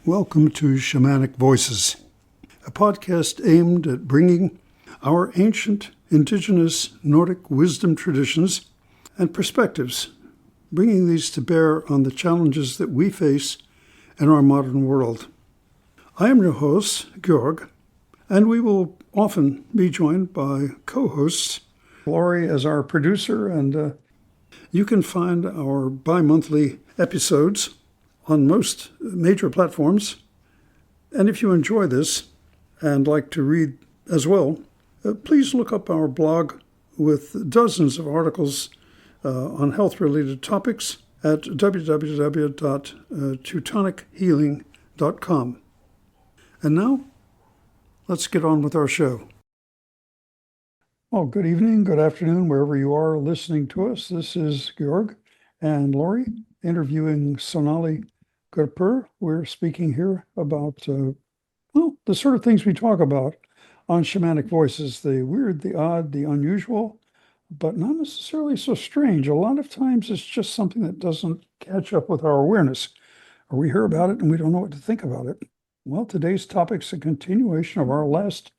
Welcome to Shamanic Voices, a podcast aimed at bringing our ancient, indigenous Nordic wisdom traditions and perspectives, bringing these to bear on the challenges that we face in our modern world. I am your host, Georg, and we will often be joined by co-hosts, Lori as our producer, and you can find our bi-monthly episodes on most major platforms. And if you enjoy this and like to read as well, please look up our blog with dozens of articles on health-related topics at www.teutonichealing.com. And now, let's get on with our show. Well, good evening, good afternoon, wherever you are listening to us. This is Georg and Lori interviewing Sonali. We're speaking here about, the sort of things we talk about on Shamanic Voices, the weird, the odd, the unusual, but not necessarily so strange. A lot of times it's just something that doesn't catch up with our awareness, or we hear about it and we don't know what to think about it. Well, today's topic's a continuation of our last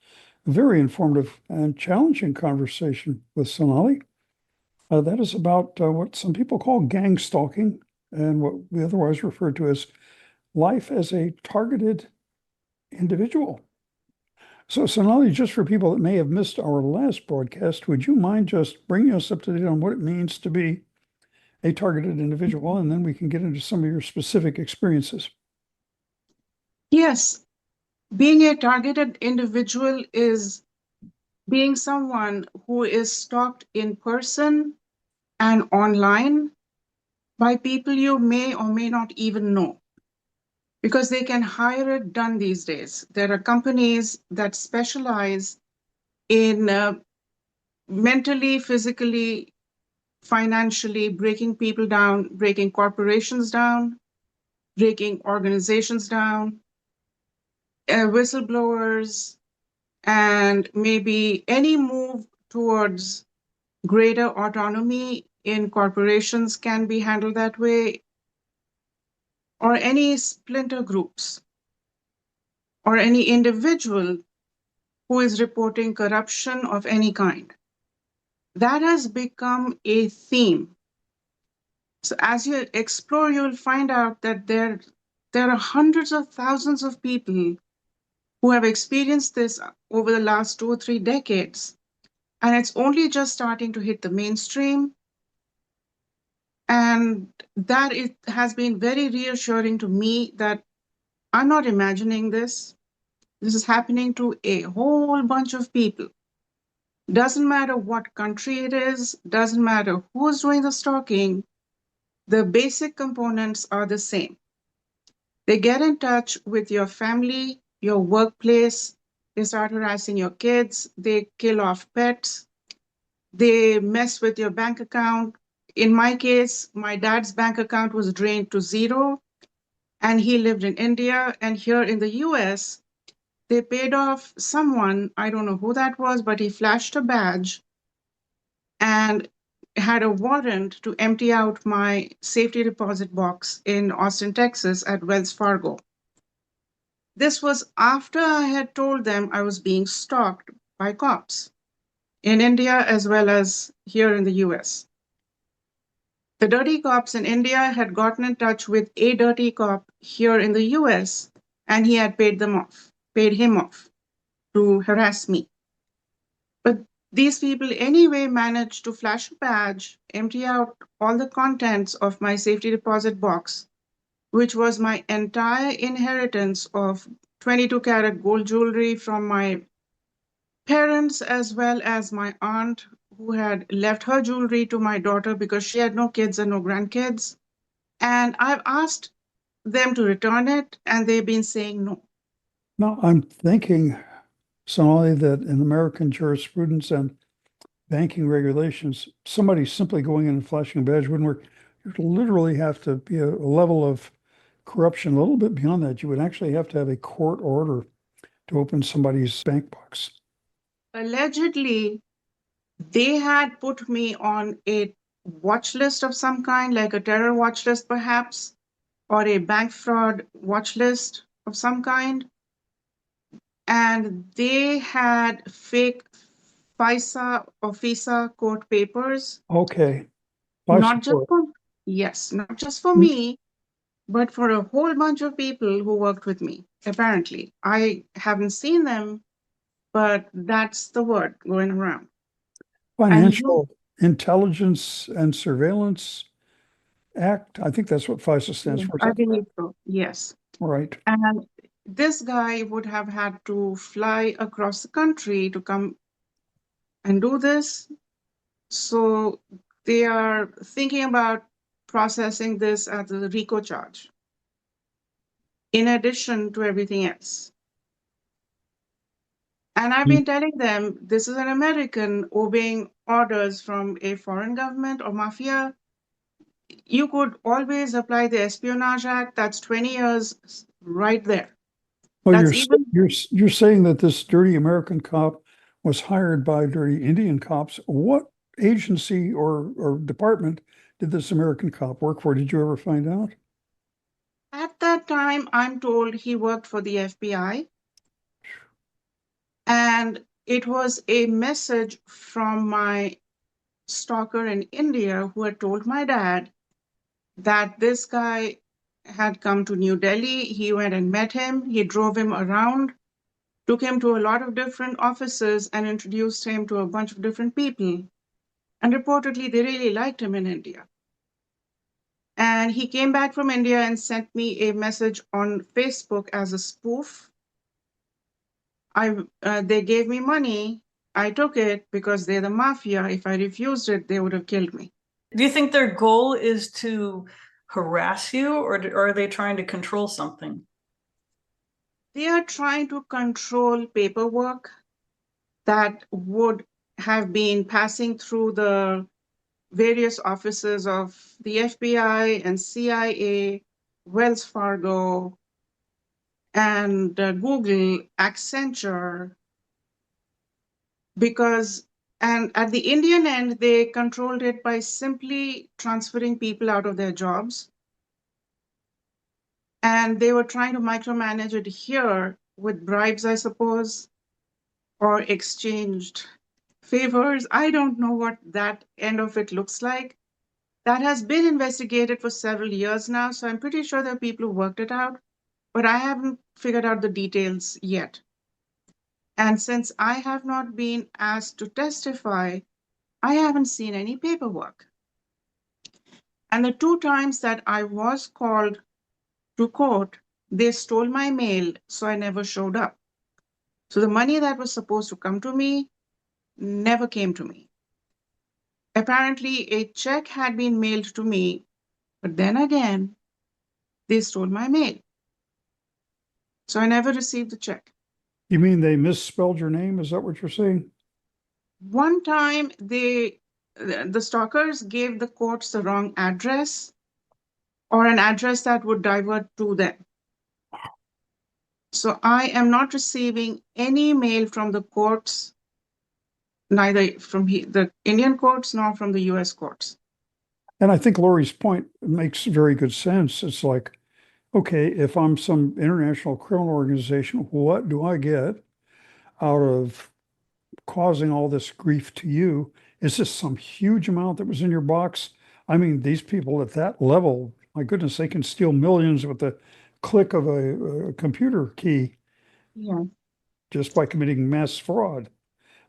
very informative and challenging conversation with Sonali. That is about what some people call gang stalking, and what we otherwise refer to as life as a targeted individual. So Sonali, just for people that may have missed our last broadcast, would you mind just bringing us up to date on what it means to be a targeted individual, and then we can get into some of your specific experiences? Yes, being a targeted individual is being someone who is stalked in person and online by people you may or may not even know, because they can hire it done these days. There are companies that specialize in mentally, physically, financially breaking people down, breaking corporations down, breaking organizations down, whistleblowers, and maybe any move towards greater autonomy in corporations can be handled that way, or any splinter groups, or any individual who is reporting corruption of any kind. That has become a theme. So as you explore, you'll find out that there are hundreds of thousands of people who have experienced this over the last 2 or 3 decades. And it's only just starting to hit the mainstream. And that it has been very reassuring to me that I'm not imagining this. This is happening to a whole bunch of people. Doesn't matter what country it is, doesn't matter who's doing the stalking, the basic components are the same. They get in touch with your family, your workplace, they start harassing your kids, they kill off pets, they mess with your bank account. In my case, my dad's bank account was drained to zero, and he lived in India. And here in the US, they paid off someone, I don't know who that was, but he flashed a badge and had a warrant to empty out my safety deposit box in Austin, Texas at Wells Fargo. This was after I had told them I was being stalked by cops in India as well as here in the US. The dirty cops in India had gotten in touch with a dirty cop here in the US, and he had paid him off to harass me. But these people anyway managed to flash a badge, empty out all the contents of my safety deposit box, which was my entire inheritance of 22-karat gold jewelry from my parents, as well as my aunt, who had left her jewelry to my daughter because she had no kids and no grandkids. And I've asked them to return it, and they've been saying no. Now, I'm thinking, Sonali, that in American jurisprudence and banking regulations, somebody simply going in and flashing a badge wouldn't work. You'd literally have to be a level of corruption a little bit beyond that. You would actually have to have a court order to open somebody's bank box. Allegedly, they had put me on a watch list of some kind, like a terror watch list perhaps, or a bank fraud watch list. of some kind, and they had fake FISA or FISA court papers, Okay. I not just support. for, yes, not just for Mm. me, but for a whole bunch of people who worked with me, apparently. I haven't seen them, but that's the word going around. And you, Financial Intelligence and Surveillance Act. I think that's what FISA stands for. Is I that believe correct? so, yes. Right. And this guy would have had to fly across the country to come and do this. So they are thinking about processing this as a RICO charge, in addition to everything else. And I've been telling them this is an American obeying orders from a foreign government or mafia. You could always apply the Espionage Act. That's 20 years right there. Well, That's even, you're saying that this dirty American cop was hired by dirty Indian cops. What agency or department did this American cop work for? Did you ever find out? at that time, I'm told he worked for the FBI. And it was a message from my stalker in India who had told my dad that this guy had come to New Delhi. He went and met him. He drove him around, took him to a lot of different offices, and introduced him to a bunch of different people. And reportedly, they really liked him in India. And he came back from India and sent me a message on Facebook as a spoof. They gave me money. I took it because they're the mafia. If I refused it, they would have killed me. Do you think their goal is to harass you, or are they trying to control something? They are trying to control paperwork that would have been passing through the various offices of the FBI and CIA, Wells Fargo, and Google, Accenture, because, and at the Indian end, they controlled it by simply transferring people out of their jobs. And they were trying to micromanage it here with bribes, I suppose, or exchanged favors. I don't know what that end of it looks like. That has been investigated for several years now, so I'm pretty sure there are people who worked it out, but I haven't figured out the details yet. And since I have not been asked to testify, I haven't seen any paperwork. And the 2 times that I was called to court, they stole my mail, so I never showed up. So the money that was supposed to come to me never came to me. Apparently, a check had been mailed to me, but then again, they stole my mail. So I never received the check. You mean they misspelled your name? Is that what you're saying? One time, the stalkers gave the courts the wrong address or an address that would divert to them. So I am not receiving any mail from the courts, neither from the Indian courts nor from the US courts. And I think Lori's point makes very good sense. It's like, okay, if I'm some international criminal organization, what do I get out of causing all this grief to you? Is this some huge amount that was in your box? I mean, these people at that level, my goodness, they can steal millions with the click of a computer key Yeah. just by committing mass fraud.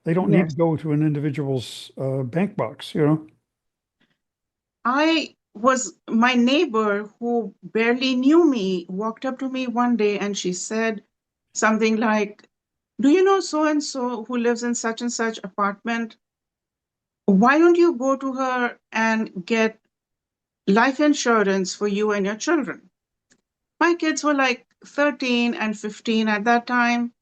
They don't need to Yes. go to an individual's bank box, you know? My neighbor who barely knew me walked up to me one day and she said something like, "Do you know so and so who lives in such and such apartment? Why don't you go to her and get life insurance for you and your children?" My kids were like 13 and 15 at that time.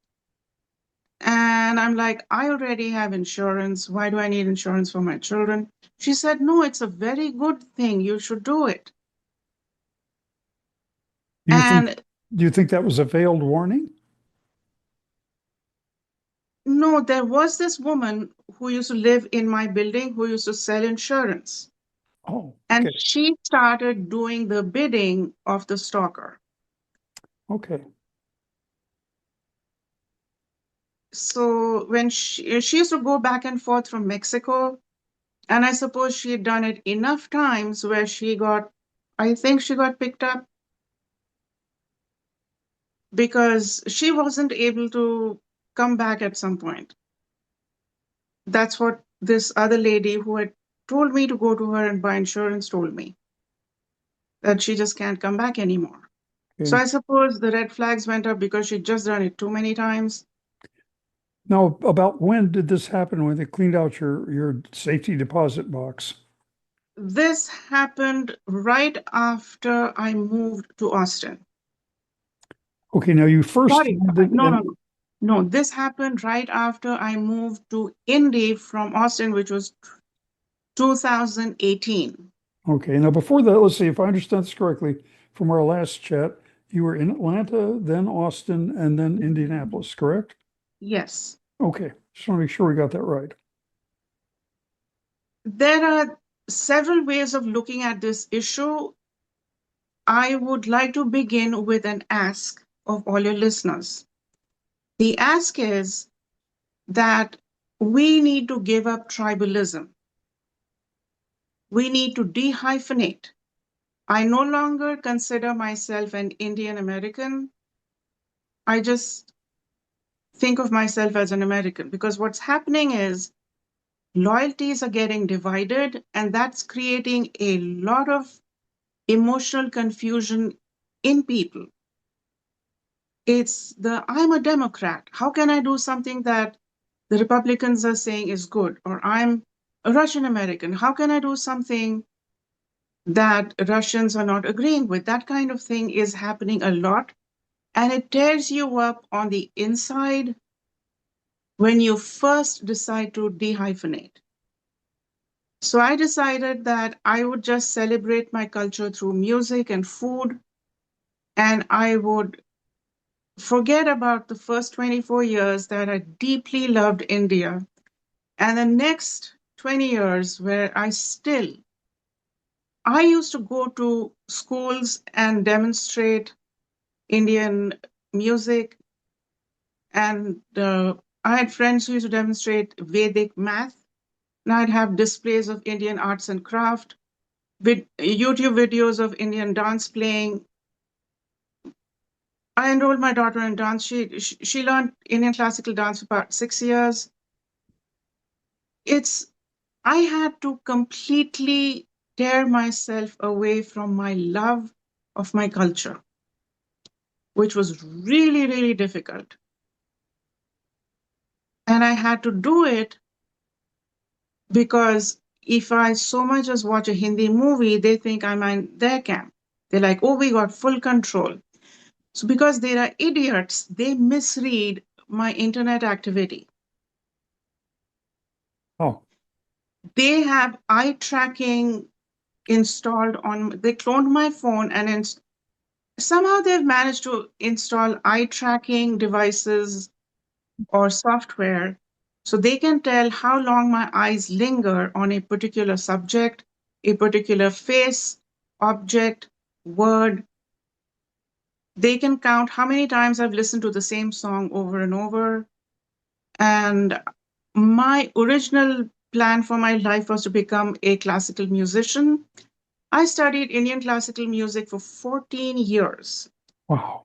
And I'm like, "I already have insurance. Why do I need insurance for my children?" She said, "No, it's a very good thing. You should do it." Do you think And do you think that was a veiled warning? no, there was this woman who used to live in my building who used to sell insurance. Oh, And okay, she started doing the bidding of the stalker. okay. So when she used to go back and forth from Mexico, and I suppose she had done it enough times where I think she got picked up because she wasn't able to come back at some point. That's what this other lady who had told me to go to her and buy insurance told me, that she just can't come back anymore. So Okay. I suppose the red flags went up because she'd just done it too many times. Now, about when did this happen when they cleaned out your safety deposit box? This happened right after I moved to Austin. Okay, now you first Sorry, lived in, no, no, no. No, this happened right after I moved to Indy from Austin, which was 2018. okay, now before that, let's see if I understand this correctly from our last chat, you were in Atlanta, then Austin, and then Indianapolis, correct? Yes. Okay, just want to make sure we got that right. There are several ways of looking at this issue. I would like to begin with an ask of all your listeners. The ask is that we need to give up tribalism. We need to dehyphenate. I no longer consider myself an Indian American. I just think of myself as an American because what's happening is loyalties are getting divided, and that's creating a lot of emotional confusion in people. It's I'm a Democrat. How can I do something that the Republicans are saying is good? Or I'm a Russian American. How can I do something that Russians are not agreeing with? That kind of thing is happening a lot. And it tears you up on the inside when you first decide to dehyphenate. So I decided that I would just celebrate my culture through music and food, and I would forget about the first 24 years that I deeply loved India, and the next 20 years where I used to go to schools and demonstrate Indian music, and I had friends who used to demonstrate Vedic math, and I'd have displays of Indian arts and craft, YouTube videos of Indian dance playing. I enrolled my daughter in dance. She learned Indian classical dance for about 6 years. It's I had to completely tear myself away from my love of my culture, which was really, really difficult. And I had to do it because if I so much as watch a Hindi movie, they think I'm in their camp. They're like, oh, we got full control. So because they are idiots, they misread my internet activity. Oh, They have eye tracking installed they cloned my phone and somehow they've managed to install eye tracking devices or software so they can tell how long my eyes linger on a particular subject, a particular face, object, word. They can count how many times I've listened to the same song over and over. And my original plan for my life was to become a classical musician. I studied Indian classical music for 14 years. wow.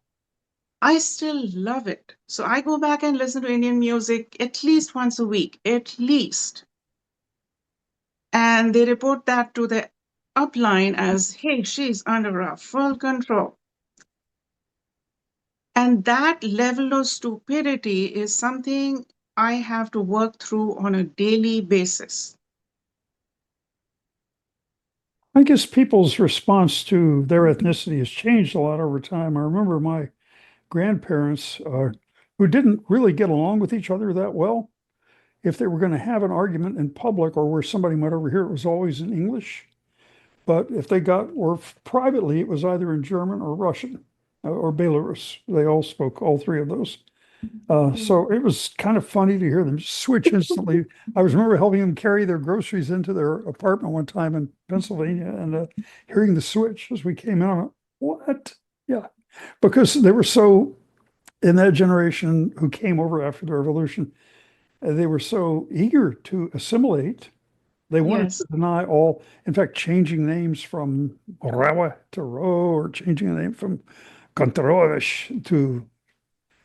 I still love it. So I go back and listen to Indian music at least once a week, at least. And they report that to the upline as, hey, she's under our full control. And that level of stupidity is something I have to work through on a daily basis. I guess people's response to their ethnicity has changed a lot over time. I remember my grandparents, who didn't really get along with each other that well, if they were going to have an argument in public or where somebody might overhear, it was always in English. But if they or privately, it was either in German or Russian or Belarus. They all spoke all three of those. So it was kind of funny to hear them switch instantly. I was remember helping them carry their groceries into their apartment one time in Pennsylvania and hearing the switch as we came in. I went, what? Yeah, because they were so in that generation who came over after the revolution, they were so eager to assimilate. They wanted Yes. to deny all, in fact, changing names from Orawa to Ro, or changing the name from Contreras to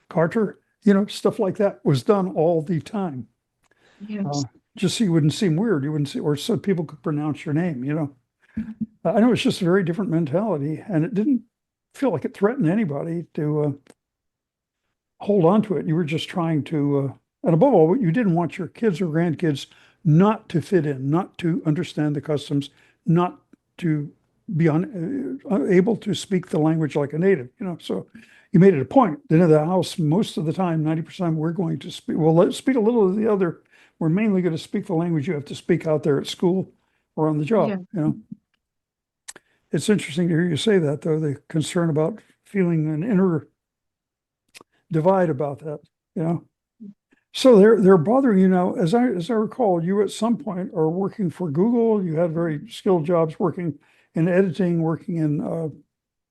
Carter, stuff like that was done all the time. Yes. Just so you wouldn't seem weird, you wouldn't see, or so people could pronounce your name. I know it's just a very different mentality, and it didn't feel like it threatened anybody to hold on to it. You were just trying to, and above all, you didn't want your kids or grandkids not to fit in, not to understand the customs, not to be able to speak the language like a native. So you made it a point. Then in the house, most of the time, 90%, we're going to speak, well, let's speak a little of the other. We're mainly going to speak the language you have to speak out there at school or on the job. Yeah. It's interesting to hear you say that, though, the concern about feeling an inner divide about that. So they're bothering you now. As I recall, you at some point are working for Google. You had very skilled jobs working in editing, working in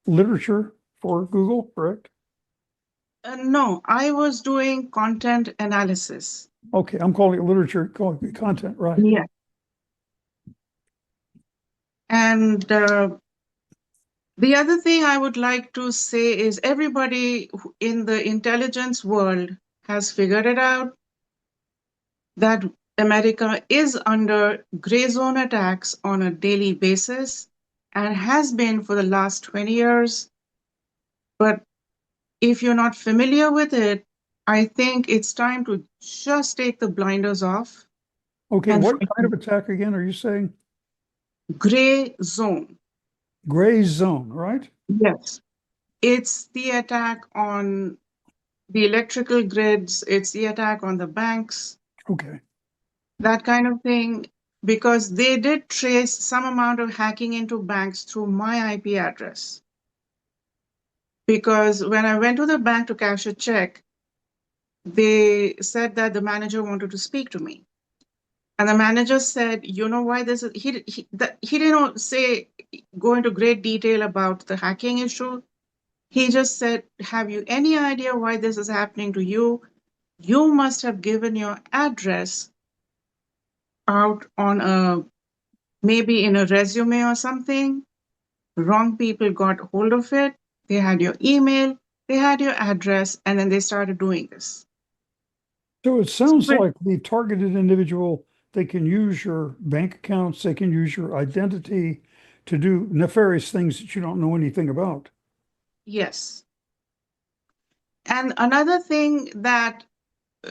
literature for Google, correct? No, I was doing content analysis. Okay, I'm calling it literature, calling it content, right? Yeah. And the other thing I would like to say is everybody in the intelligence world has figured it out that America is under gray zone attacks on a daily basis and has been for the last 20 years. But if you're not familiar with it, I think it's time to just take the blinders off Okay, and what kind find of attack again are you saying? gray zone. Gray zone, right? Yes. It's the attack on the electrical grids, it's the attack on the banks, Okay. that kind of thing, because they did trace some amount of hacking into banks through my IP address. Because when I went to the bank to cash a check, they said that the manager wanted to speak to me. And the manager said, you know why this is, he didn't say, go into great detail about the hacking issue. He just said, have you any idea why this is happening to you? You must have given your address out on maybe in a resume or something. Wrong people got hold of it. They had your email, they had your address, and then they started doing this. So it sounds But like the targeted individual, they can use your bank accounts, they can use your identity to do nefarious things that you don't know anything about. yes. And another thing that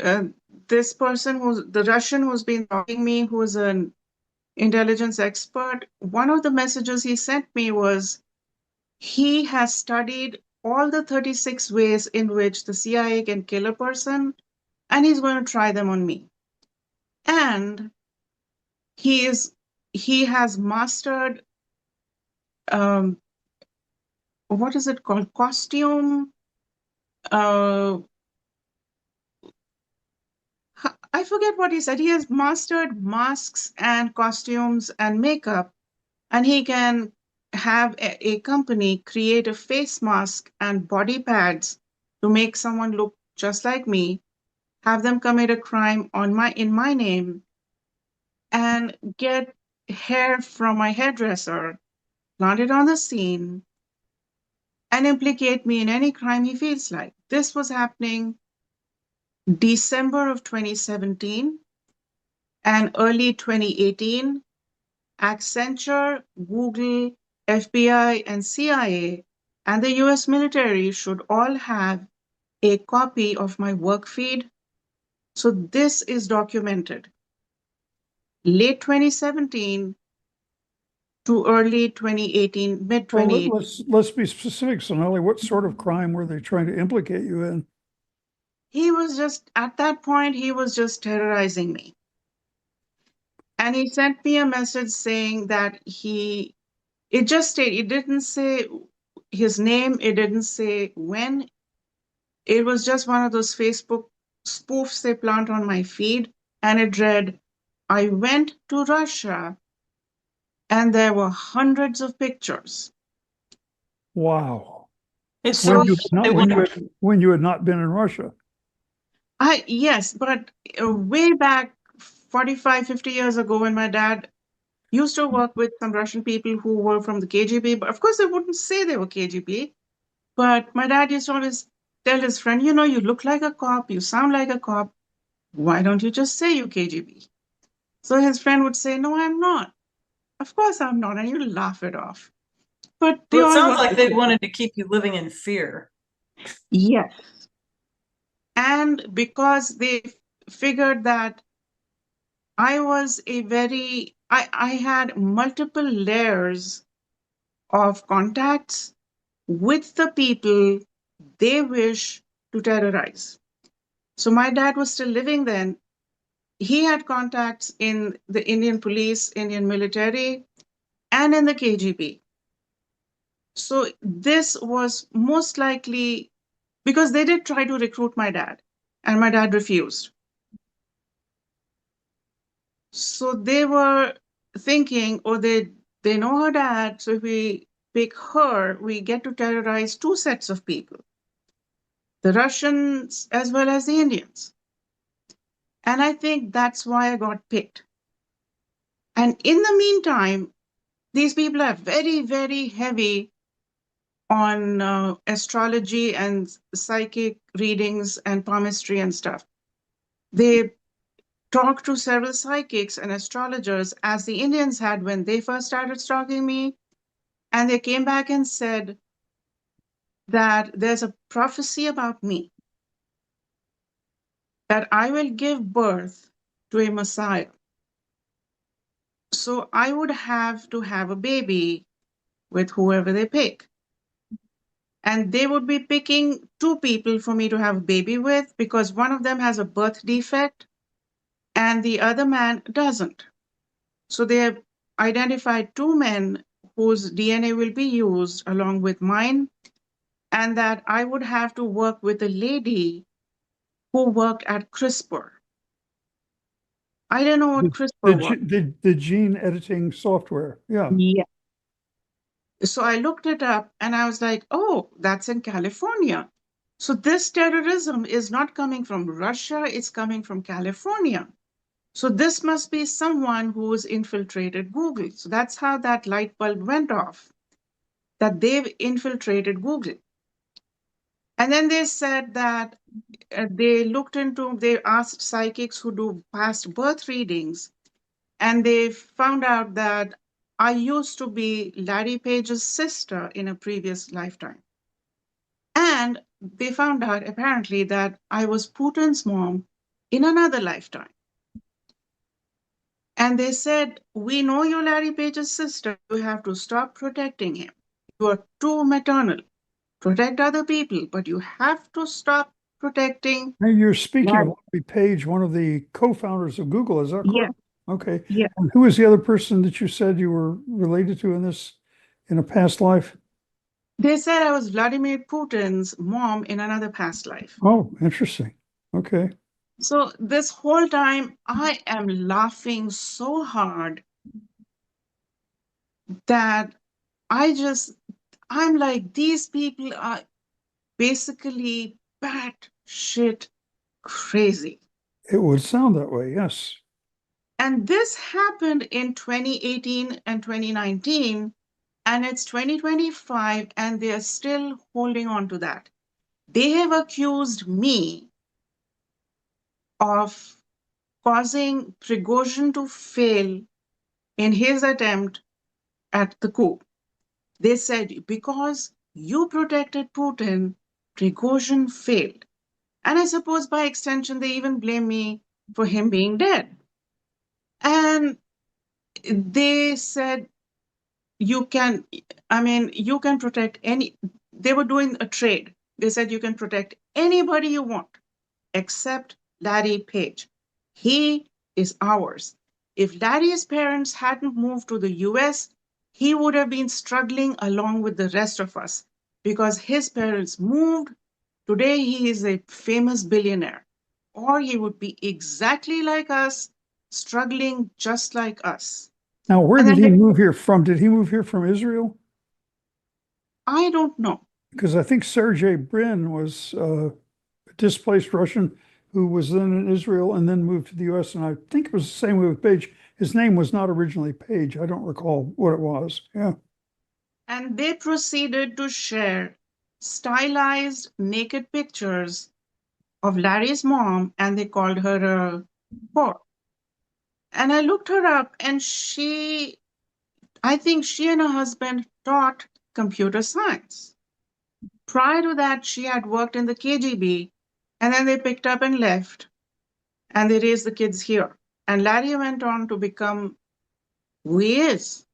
uh, this person the Russian who's been talking me, who's an intelligence expert, one of the messages he sent me was he has studied all the 36 ways in which the CIA can kill a person, and he's going to try them on me. And he has mastered what is it called? Costume. Uh, I forget what he said. He has mastered masks and costumes and makeup, and he can have a company create a face mask and body pads to make someone look just like me, have them commit a crime in my name, and get hair from my hairdresser, plant it on the scene, and implicate me in any crime he feels like. This was happening December of 2017 and early 2018. Accenture, Google, FBI, and CIA, and the US military should all have a copy of my work feed. So this is documented. Late 2017 to early 2018, mid Well, 2018. let's be specific, Sonali. What sort of crime were they trying to implicate you in? He was just, at that point, he was just terrorizing me. And he sent me a message saying that it just stayed, it didn't say his name, it didn't say when. It was just one of those Facebook spoofs they plant on my feed. And it read, I went to Russia and there were hundreds of pictures. Wow. It's When so you they wouldn't. when you had not been in Russia. Yes, but way back 45, 50 years ago when my dad used to work with some Russian people who were from the KGB, but of course they wouldn't say they were KGB. But my dad used to always tell his friend, you know, you look like a cop, you sound like a cop. Why don't you just say you KGB? So his friend would say, no, I'm not. Of course I'm not. And you laugh it off. But they Well, it all sounds want like to they say, wanted to keep you living in fear. yes. And because they figured that I had multiple layers of contacts with the people they wish to terrorize. So my dad was still living then. He had contacts in the Indian police, Indian military, and in the KGB. So this was most likely because they did try to recruit my dad, and my dad refused. So they were thinking, oh, they know her dad, so if we pick her, we get to terrorize two sets of people, the Russians as well as the Indians. And I think that's why I got picked. And in the meantime, these people are very, very heavy on astrology and psychic readings and palmistry and stuff. They talked to several psychics and astrologers, as the Indians had when they first started stalking me. And they came back and said that there's a prophecy about me, that I will give birth to a Messiah. So I would have to have a baby with whoever they pick. And they would be picking two people for me to have a baby with because one of them has a birth defect and the other man doesn't. So they have identified two men whose DNA will be used along with mine, and that I would have to work with a lady who worked at CRISPR. I didn't know what CRISPR was. The gene editing software. Yeah. Yeah. So I looked it up and I was like, oh, that's in California. So this terrorism is not coming from Russia, it's coming from California. So this must be someone who's infiltrated Google. So that's how that light bulb went off, that they've infiltrated Google. And then they said that they asked psychics who do past birth readings, and they found out that I used to be Larry Page's sister in a previous lifetime. And they found out apparently that I was Putin's mom in another lifetime. And they said, we know you're Larry Page's sister. You have to stop protecting him. You are too maternal. Protect other people, but you have to stop protecting Hey, you're speaking of Larry. Larry Page, one of the co-founders of Google. Is that Yeah, correct? Okay. yeah. And who is the other person that you said you were related to in a past life? They said I was Vladimir Putin's mom in another past life. Oh, interesting. Okay. So this whole time, I am laughing so hard that I'm like, these people are basically batshit crazy. It would sound that way, yes. And this happened in 2018 and 2019, and it's 2025, and they're still holding on to that. They have accused me of causing Prigozhin to fail in his attempt at the coup. They said, because you protected Putin, Prigozhin failed. And I suppose by extension, they even blame me for him being dead. And they said, you can, you can protect they were doing a trade. They said, you can protect anybody you want except Larry Page. He is ours. If Larry's parents hadn't moved to the US, he would have been struggling along with the rest of us because his parents moved. Today, he is a famous billionaire, or he would be exactly like us, struggling just like us. Now, where And did then he move here from? Did he move here from Israel? I don't know. because I think Sergey Brin was a displaced Russian who was then in Israel and then moved to the US. And I think it was the same way with Page. His name was not originally Page. I don't recall what it was. Yeah. And they proceeded to share stylized naked pictures of Larry's mom, and they called her a whore. And I looked her up, and I think she and her husband taught computer science. Prior to that, she had worked in the KGB, and then they picked up and left, and they raised the kids here. And Larry went on to become who he is.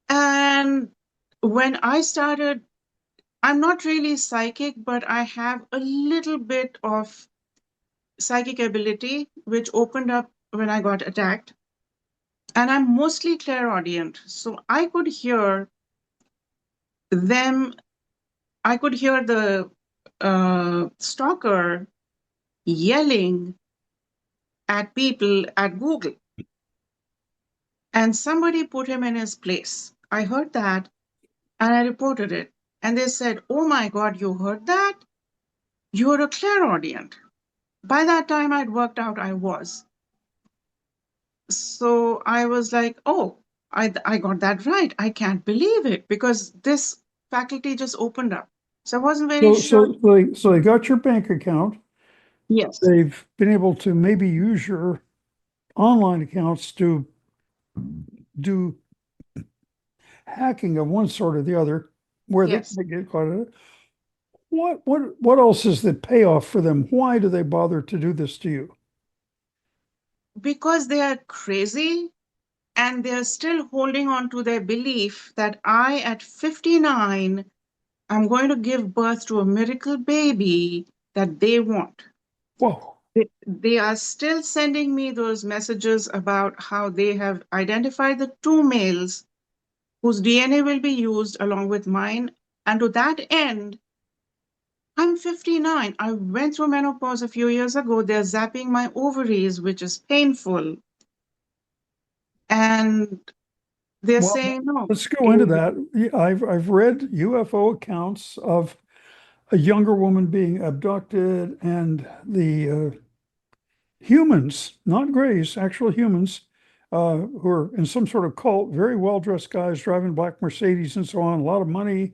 And when I started, I'm not really psychic, but I have a little bit of psychic ability, which opened up when I got attacked. And I'm mostly clairaudient. So I could hear them, I could hear the stalker yelling at people at Google. And somebody put him in his place. I heard that and I reported it. And they said, "Oh my God, you heard that? You're a clairaudient." By that time, I'd worked out I was. So I was like, oh, I got that right. I can't believe it because this faculty just opened up. So I wasn't very sure. So they got your bank account. Yes, They've been able to maybe use your online accounts to do hacking of one sort or the other, where yes. they get caught in it. What else is the payoff for them? Why do they bother to do this to you? Because they are crazy and they're still holding on to their belief that I, at 59, I'm going to give birth to a miracle baby that they want. Whoa. They are still sending me those messages about how they have identified the two males whose DNA will be used along with mine. And to that end, I'm 59. I went through menopause a few years ago. They're zapping my ovaries, which is painful. And they're Well, saying, no. let's go into that. Yeah, I've read UFO accounts of a younger woman being abducted and the humans, not Greys, actual humans, who are in some sort of cult, very well-dressed guys driving black Mercedes and so on, a lot of money,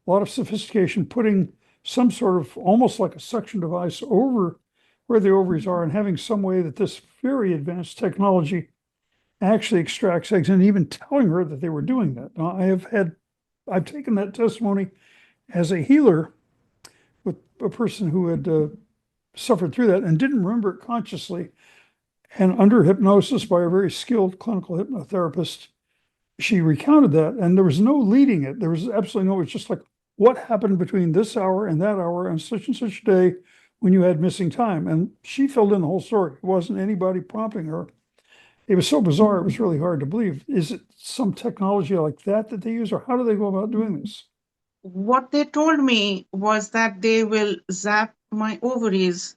a lot of sophistication, putting some sort of almost like a suction device over where the ovaries are and having some way that this very advanced technology actually extracts eggs, and even telling her that they were doing that. Now, I've taken that testimony as a healer with a person who had suffered through that and didn't remember it consciously. And under hypnosis by a very skilled clinical hypnotherapist, she recounted that, and there was no leading it. There was absolutely no, it's just like, what happened between this hour and that hour and such a day when you had missing time? And she filled in the whole story. It wasn't anybody prompting her. It was so bizarre, it was really hard to believe. Is it some technology like that they use, or how do they go about doing this? What they told me was that they will zap my ovaries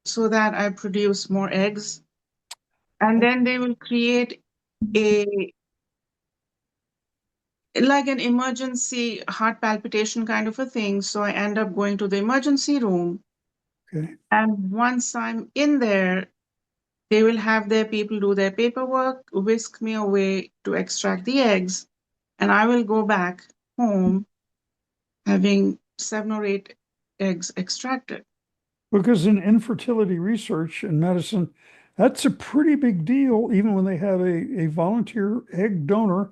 so that I produce more eggs. And then they will create a like an emergency heart palpitation kind of a thing. So I end up going to the emergency room. Okay. And once I'm in there, they will have their people do their paperwork, whisk me away to extract the eggs, and I will go back home having 7 or 8 eggs extracted. Because in infertility research and medicine, that's a pretty big deal, even when they have a volunteer egg donor,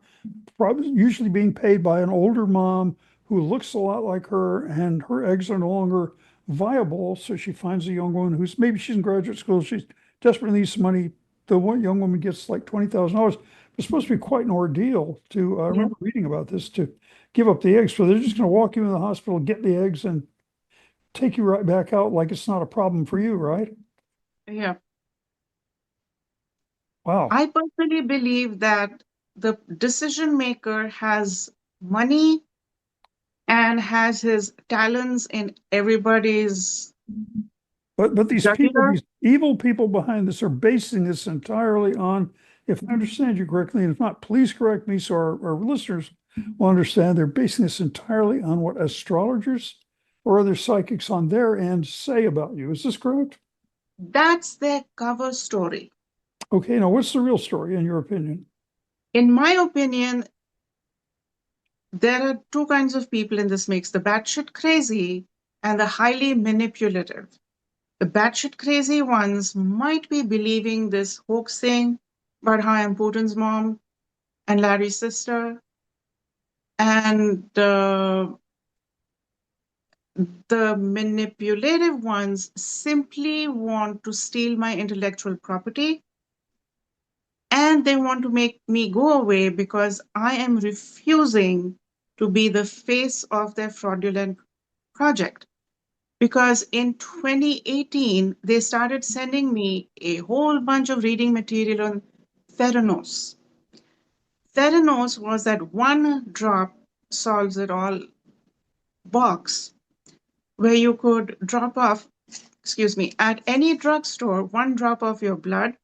probably usually being paid by an older mom who looks a lot like her, and her eggs are no longer viable. So she finds a young woman who's maybe she's in graduate school, she's desperately needs some money. The one young woman gets like $20,000. It's supposed to be quite an ordeal to, I Yeah. remember reading about this, to give up the eggs. So they're just going to walk you in the hospital, get the eggs, and take you right back out like it's not a problem for you, right? Yeah. Wow. I personally believe that the decision maker has money and has his talents in everybody's But these people, jugular. these evil people behind this are basing this entirely on, if I understand you correctly, and if not, please correct me so our listeners Well, understand they're basing this entirely on what astrologers or other psychics on their end say about you. Is this correct? That's their cover story. Okay, now what's the real story in your opinion? In my opinion, there are two kinds of people in this mix, the batshit crazy and the highly manipulative. The batshit crazy ones might be believing this hoax thing about how I'm Putin's mom and Larry's sister. And the manipulative ones simply want to steal my intellectual property, and they want to make me go away because I am refusing to be the face of their fraudulent project. Because in 2018, they started sending me a whole bunch of reading material on Theranos. Theranos was that one drop solves it all box where you could drop off, at any drugstore, one drop of your blood,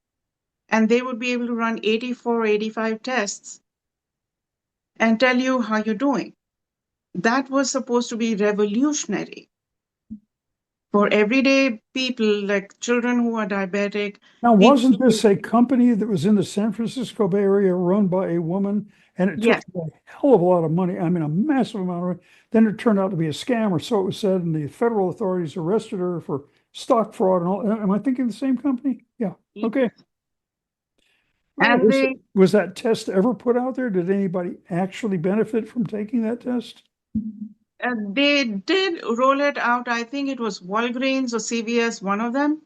and they would be able to run 84, 85 tests and tell you how you're doing. That was supposed to be revolutionary for everyday people, like children who are diabetic. Now, People, wasn't this a company that was in the San Francisco Bay Area run by a woman and it took yes, a hell of a lot of money? I mean, a massive amount of money. Then it turned out to be a scam, or so it was said, and the federal authorities arrested her for stock fraud and all. Am I thinking the same company? Yeah. Okay. All right. and Was that test ever put out there? Did anybody actually benefit from taking that test? they did roll it out. I think it was Walgreens or CVS, one of them.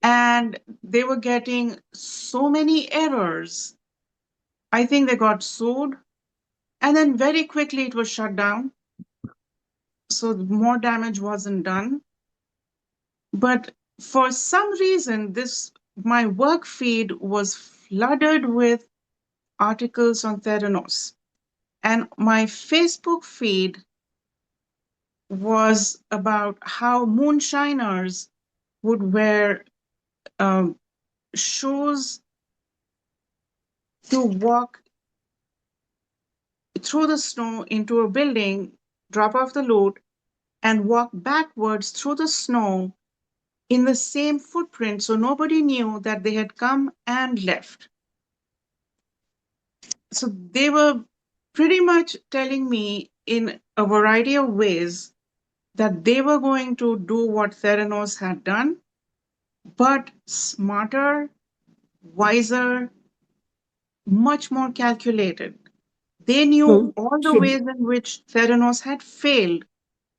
And they were getting so many errors. I think they got sued. And then very quickly it was shut down. So more damage wasn't done. But for some reason, my work feed was flooded with articles on Theranos. And my Facebook feed was about how moonshiners would wear um, shoes to walk through the snow into a building, drop off the loot, and walk backwards through the snow in the same footprint, so nobody knew that they had come and left. So they were pretty much telling me in a variety of ways that they were going to do what Theranos had done, but smarter, wiser, much more calculated. They knew So, all the so, ways in which Theranos had failed,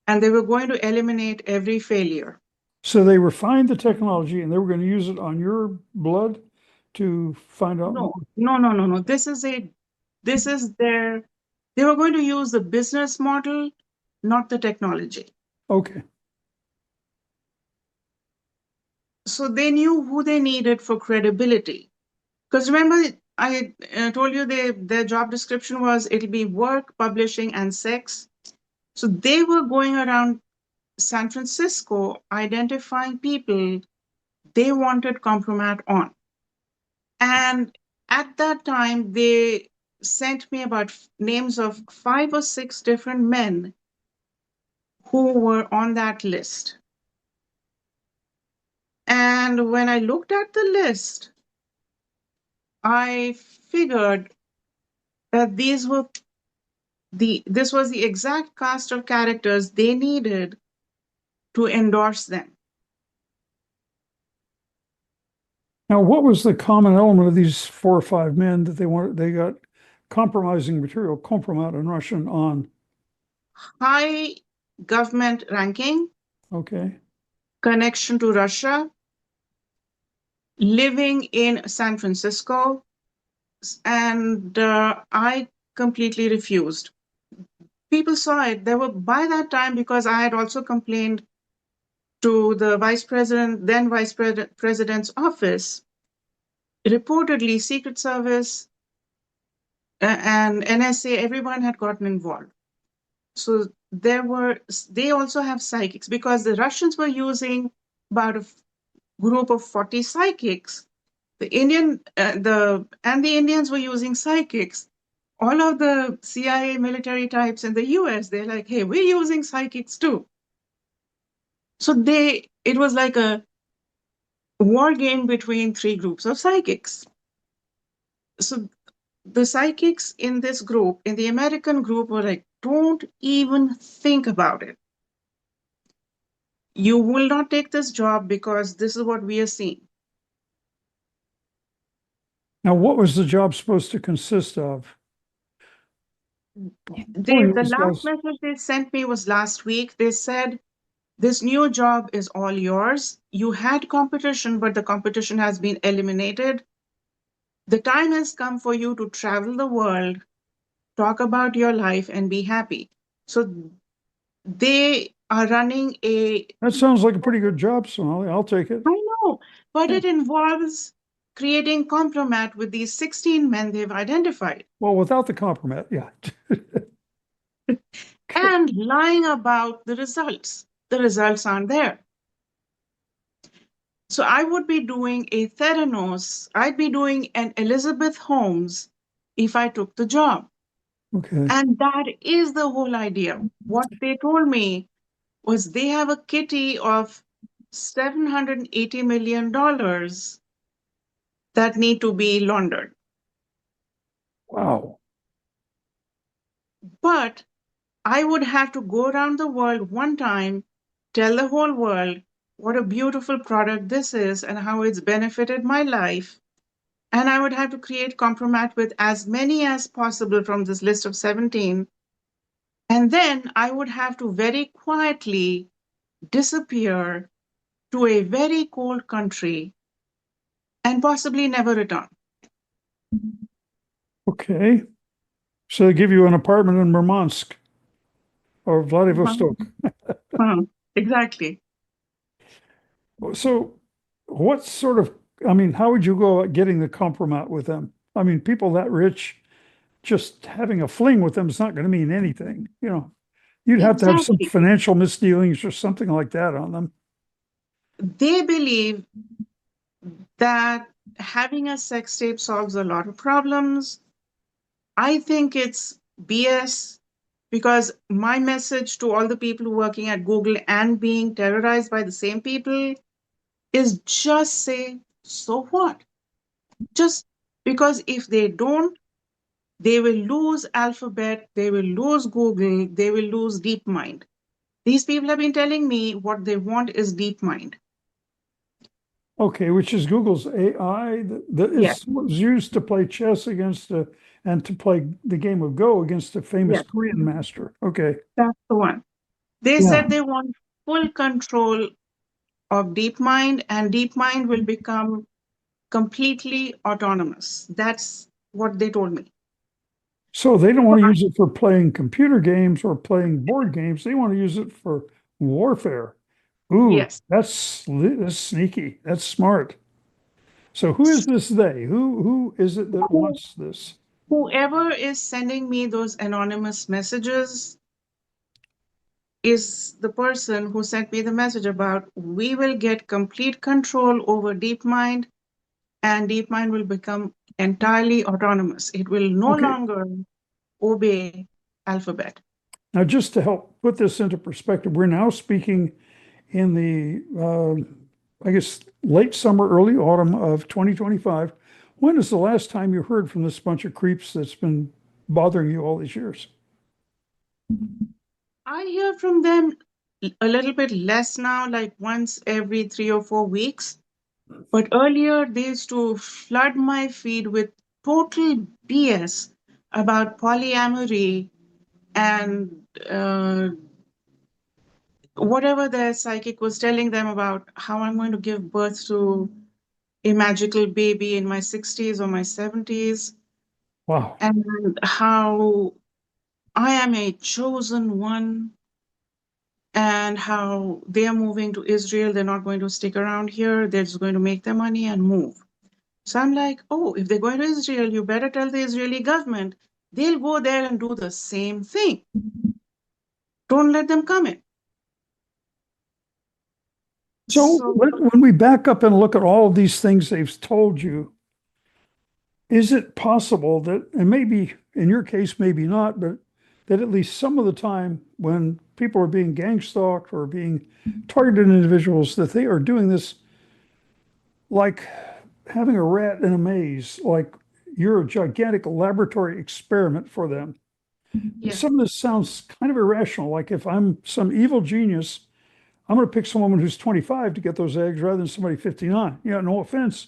and they were going to eliminate every failure. so they refined the technology and they were going to use it on your blood to find out more. No. They were going to use the business model, not the technology. Okay. So they knew who they needed for credibility. Because remember, I told you their job description was it'll be work, publishing, and sex. So they were going around San Francisco identifying people they wanted compromat on. And at that time, they sent me about names of 5 or 6 different men who were on that list. And when I looked at the list, I figured that this was the exact cast of characters they needed to endorse them. Now, what was the common element of these 4 or 5 men that they got compromising material, compromat in Russian on? High government ranking, Okay. connection to Russia, living in San Francisco, and I completely refused. People saw it. There were, by that time, because I had also complained to the then vice president's office, reportedly Secret Service and NSA, everyone had gotten involved. So they also have psychics because the Russians were using about a group of 40 psychics. The Indians were using psychics all of the CIA military types in the US, they're like, hey, we're using psychics too. So it was like a war game between three groups of psychics. So the psychics in this group, in the American group, were like, don't even think about it. You will not take this job because this is what we are seeing. Now, what was the job supposed to consist of? The last message they sent me was last week. They said, this new job is all yours. You had competition, but the competition has been eliminated. The time has come for you to travel the world, talk about your life, and be happy. So they are running a, That sounds like a pretty good job, Sonali. I'll take it. I know, but it involves creating compromat with these 16 men they've identified Well, without the compromise, yeah. and lying about the results. The results aren't there. So I would be doing a Theranos, I'd be doing an Elizabeth Holmes if I took the job. Okay. And that is the whole idea. What they told me was they have a kitty of $780 million that need to be laundered. Wow. But I would have to go around the world one time, tell the whole world what a beautiful product this is and how it's benefited my life. And I would have to create compromat with as many as possible from this list of 17. And then I would have to very quietly disappear to a very cold country and possibly never return. Okay. So they give you an apartment in Murmansk or Vladivostok. Exactly. So what sort of, I mean, how would you go about getting the compromise with them? I mean, people that rich, just having a fling with them is not going to mean anything. You know, you'd have to have some Exactly. financial misdealings or something like that on them. They believe that having a sex tape solves a lot of problems. I think it's BS because my message to all the people working at Google and being terrorized by the same people is just say, so what? Just because if they don't, they will lose Alphabet, they will lose Google, they will lose DeepMind. These people have been telling me what they want is DeepMind. Okay, which is Google's AI that Yes. was used to play chess against and to play the game of Go against a famous Yes. Korean master. Okay. That's the one. They Yeah. said they want full control of DeepMind, and DeepMind will become completely autonomous. That's what they told me. So they don't want to use it for playing computer games or playing board games. They want to use it for warfare. Ooh, Yes. that's sneaky. That's smart. So who is this they? Who is it that wants this? Whoever is sending me those anonymous messages is the person who sent me the message about we will get complete control over DeepMind and DeepMind will become entirely autonomous. It will no Okay. longer obey Alphabet. Now, just to help put this into perspective, we're now speaking in I guess, late summer, early autumn of 2025. When is the last time you heard from this bunch of creeps that's been bothering you all these years? I hear from them a little bit less now, like once every 3 or 4 weeks. But earlier, they used to flood my feed with total BS about polyamory and whatever their psychic was telling them about how I'm going to give birth to a magical baby in my 60s or my 70s, Wow. and how I am a chosen one, and how they are moving to Israel. They're not going to stick around here. They're just going to make their money and move. So I'm like, oh, if they're going to Israel, you better tell the Israeli government. They'll go there and do the same thing. Don't let them come in. So So when we back up and look at all of these things they've told you, is it possible that, and maybe in your case, maybe not, but that at least some of the time when people are being gang stalked or being targeted individuals, that they are doing this like having a rat in a maze, like you're a gigantic laboratory experiment for them. Yeah, Some of this sounds kind of irrational. Like if I'm some evil genius, I'm going to pick some woman who's 25 to get those eggs rather than somebody 59. Yeah, no offense.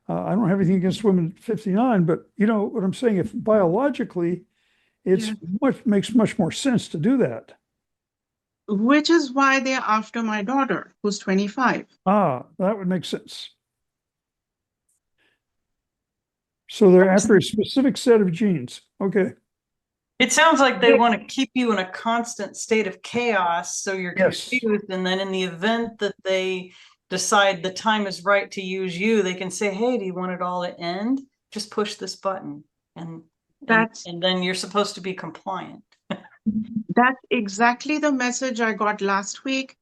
I don't have anything against women 59, but you know what I'm saying? If biologically, it's yeah. makes much more sense to do that. Which is why they're after my daughter, who's 25. Ah, that would make sense. So they're after a specific set of genes. Okay. It sounds like they They- want to keep you in a constant state of chaos, so you're Yes. confused. And then in the event that they decide the time is right to use you, they can say, "Hey, do you want it all to end? Just push this button." And That's and then you're supposed to be compliant. that's exactly the message I got last week.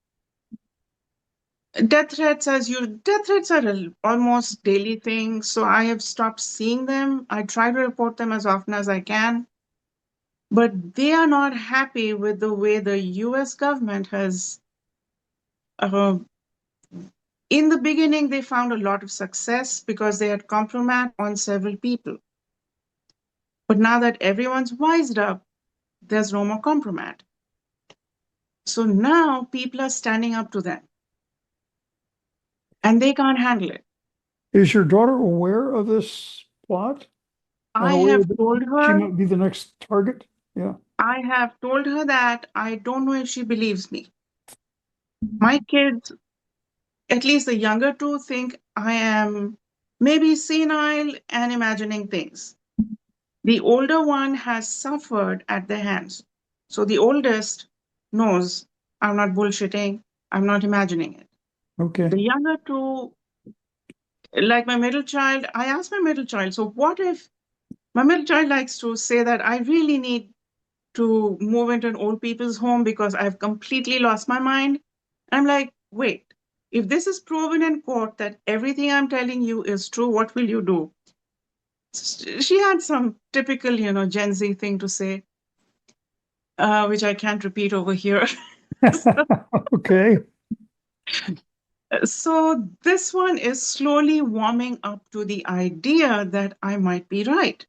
Death threats are almost daily thing, so I have stopped seeing them. I try to report them as often as I can, but they are not happy with the way the US government has uh, in the beginning they found a lot of success because they had compromised on several people. But now that everyone's wised up, there's no more compromise. So now people are standing up to them and they can't handle it. Is your daughter aware of this plot and I aware have that told she her, might be the next target? Yeah. I have told her that I don't know if she believes me. My kids, at least the younger two, think I am maybe senile and imagining things. The older one has suffered at their hands. So the oldest knows I'm not bullshitting, I'm not imagining it. Okay. The younger two, like my middle child, I asked my middle child, so what if my middle child likes to say that I really need to move into an old people's home because I've completely lost my mind? I'm like, wait, if this is proven in court that everything I'm telling you is true, what will you do? She had some typical, Gen Z thing to say, which I can't repeat over here. Okay. So this one is slowly warming up to the idea that I might be right.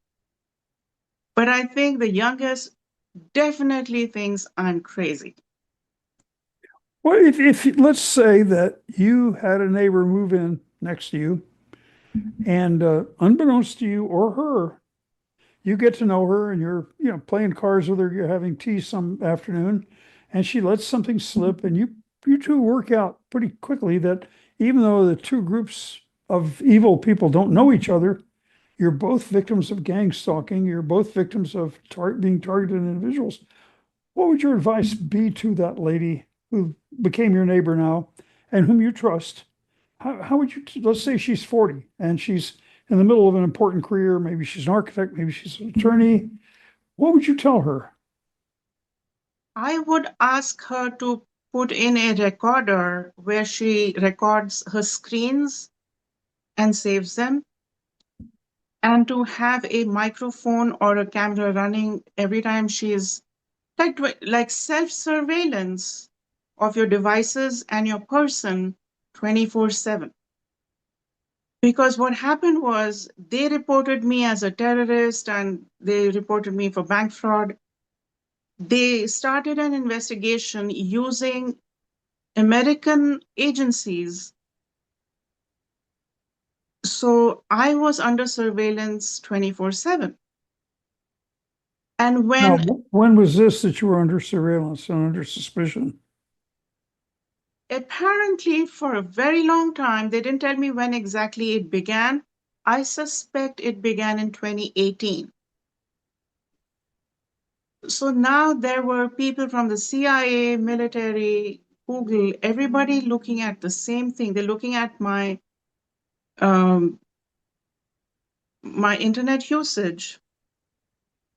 But I think the youngest definitely thinks I'm crazy. Well, if let's say that you had a neighbor move in next to you, and unbeknownst to you or her, you get to know her, and you're playing cards with her, you're having tea some afternoon, and she lets something slip, and you two work out pretty quickly that even though the two groups of evil people don't know each other, you're both victims of gang stalking. You're both victims of being targeted individuals. What would your advice be to that lady who became your neighbor now and whom you trust? How would you, let's say she's 40 and she's in the middle of an important career. Maybe she's an architect, maybe she's an attorney. What would you tell her? I would ask her to put in a recorder where she records her screens and saves them, and to have a microphone or a camera running every time she is like self-surveillance of your devices and your person 24/7. Because what happened was they reported me as a terrorist and they reported me for bank fraud. They started an investigation using American agencies. So I was under surveillance 24/7. And Now, when when was this that you were under surveillance and under suspicion? apparently for a very long time, they didn't tell me when exactly it began. I suspect it began in 2018. So now there were people from the CIA, military, Google, everybody looking at the same thing. They're looking at um, my internet usage,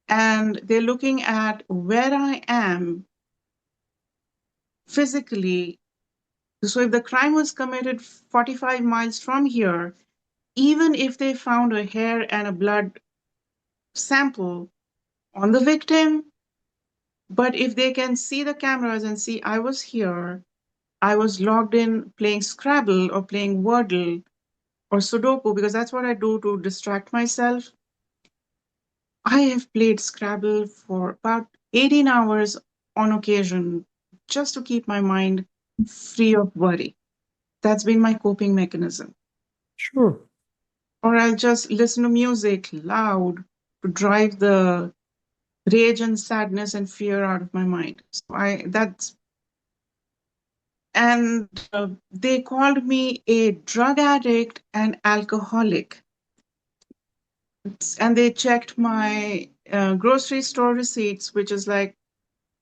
and they're looking at where I am physically. So if the crime was committed 45 miles from here, even if they found a hair and a blood sample, on the victim. But if they can see the cameras and see I was here, I was logged in playing Scrabble or playing Wordle or Sudoku, because that's what I do to distract myself. I have played Scrabble for about 18 hours on occasion just to keep my mind free of worry. That's been my coping mechanism. Sure. Or I'll just listen to music loud to drive the rage and sadness and fear out of my mind. So and they called me a drug addict and alcoholic. And they checked my grocery store receipts, which is like